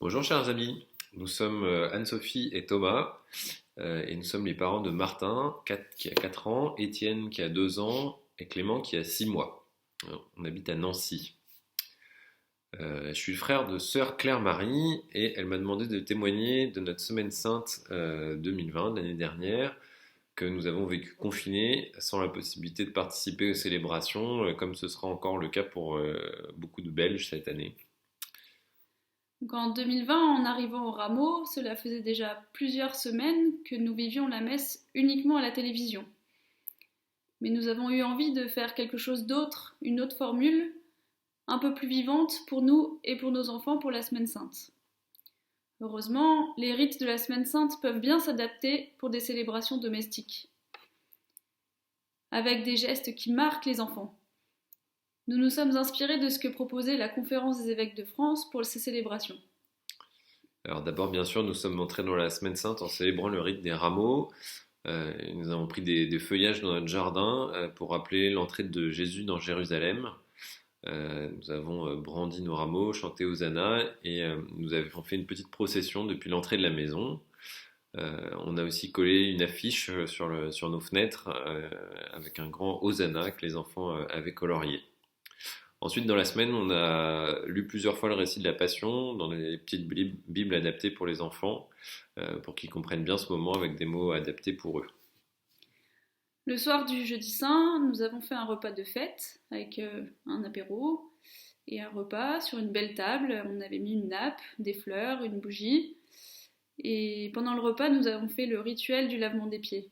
Bonjour chers amis, nous sommes Anne-Sophie et Thomas et nous sommes les parents de Martin qui a 4 ans, Étienne qui a 2 ans et Clément qui a 6 mois. On habite à Nancy. Je suis le frère de sœur Claire-Marie et elle m'a demandé de témoigner de notre semaine sainte 2020, l'année dernière, que nous avons vécu confinés sans la possibilité de participer aux célébrations, comme ce sera encore le cas pour beaucoup de Belges cette année. Donc en 2020, en arrivant au Rameau, cela faisait déjà plusieurs semaines que nous vivions la messe uniquement à la télévision. Mais nous avons eu envie de faire quelque chose d'autre, une autre formule, un peu plus vivante pour nous et pour nos enfants pour la Semaine Sainte. Heureusement, les rites de la Semaine Sainte peuvent bien s'adapter pour des célébrations domestiques, avec des gestes qui marquent les enfants. Nous nous sommes inspirés de ce que proposait la Conférence des évêques de France pour ces célébrations. Alors d'abord, bien sûr, nous sommes entrés dans la Semaine Sainte en célébrant le rite des rameaux. Nous avons pris des feuillages dans notre jardin pour rappeler l'entrée de Jésus dans Jérusalem. Nous avons brandi nos rameaux, chanté Hosanna et nous avons fait une petite procession depuis l'entrée de la maison. On a aussi collé une affiche sur nos fenêtres avec un grand Hosanna que les enfants avaient colorié. Ensuite, dans la semaine, on a lu plusieurs fois le récit de la Passion dans les petites bibles adaptées pour les enfants, pour qu'ils comprennent bien ce moment avec des mots adaptés pour eux. Le soir du jeudi saint, nous avons fait un repas de fête avec un apéro et un repas sur une belle table. On avait mis une nappe, des fleurs, une bougie. Et pendant le repas, nous avons fait le rituel du lavement des pieds.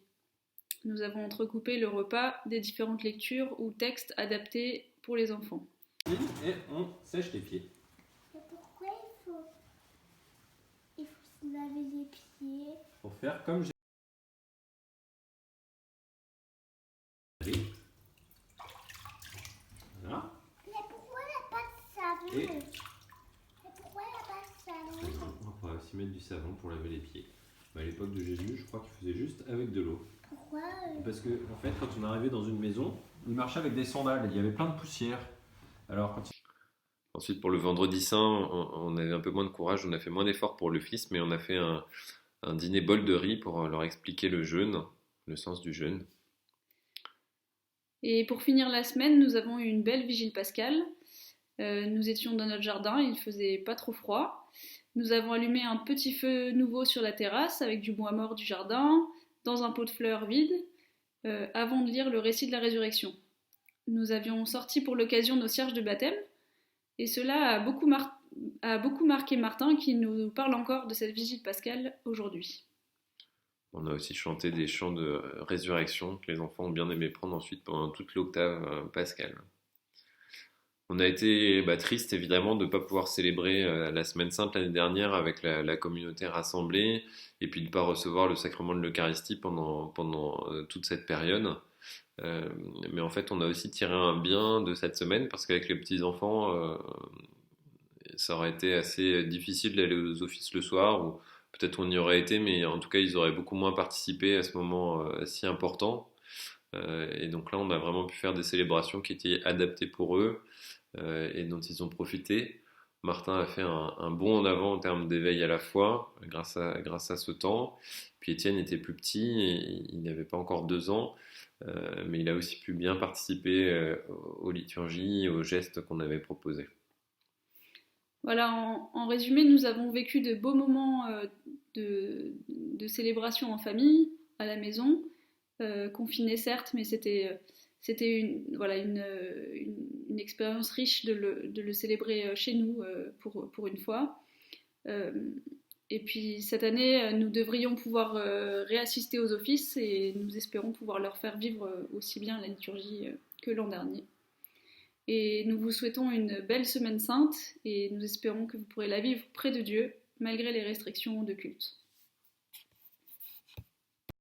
Nous avons entrecoupé le repas des différentes lectures ou textes adaptés pour les enfants. Et on sèche les pieds. Mais pourquoi il faut se laver les pieds? Pour faire comme j'ai. Voilà. Mais pourquoi il n'y a pas de savon? Et Mais pourquoi il n'y a pas de savon? on pourrait aussi mettre du savon pour laver les pieds. À l'époque de Jésus, je crois qu'il faisait juste avec de l'eau. Pourquoi Parce que, en fait, quand on arrivait dans une maison, il marchait avec des sandales. Il y avait plein de poussière. Alors, Ensuite, pour le vendredi saint, on avait un peu moins de courage. On a fait moins d'efforts pour le fils, mais on a fait un dîner bol de riz pour leur expliquer le jeûne, le sens du jeûne. Et pour finir la semaine, nous avons eu une belle vigile pascale. Nous étions dans notre jardin, il faisait pas trop froid. Nous avons allumé un petit feu nouveau sur la terrasse avec du bois mort du jardin, dans un pot de fleurs vide, avant de lire le récit de la résurrection. Nous avions sorti pour l'occasion nos cierges de baptême, et cela a beaucoup marqué Martin qui nous parle encore de cette vigile pascale aujourd'hui. On a aussi chanté des chants de résurrection que les enfants ont bien aimé prendre ensuite pendant toute l'octave pascale. On a été triste évidemment de ne pas pouvoir célébrer la Semaine Sainte l'année dernière avec la communauté rassemblée et puis de ne pas recevoir le sacrement de l'Eucharistie pendant toute cette période. Mais en fait, on a aussi tiré un bien de cette semaine parce qu'avec les petits-enfants, ça aurait été assez difficile d'aller aux offices le soir ou peut-être on y aurait été, mais en tout cas, ils auraient beaucoup moins participé à ce moment si important. Et donc là, on a vraiment pu faire des célébrations qui étaient adaptées pour eux et dont ils ont profité. Martin a fait un bond en avant en termes d'éveil à la foi grâce à ce temps. Puis Étienne était plus petit, et il n'avait pas encore 2 ans, mais il a aussi pu bien participer aux liturgies, aux gestes qu'on avait proposés. Voilà, en résumé, nous avons vécu de beaux moments de célébration en famille, à la maison, confinés certes, mais c'était une expérience riche de le célébrer chez nous pour une fois. Et puis cette année, nous devrions pouvoir réassister aux offices et nous espérons pouvoir leur faire vivre aussi bien la liturgie que l'an dernier. Et nous vous souhaitons une belle semaine sainte et nous espérons que vous pourrez la vivre près de Dieu malgré les restrictions de culte.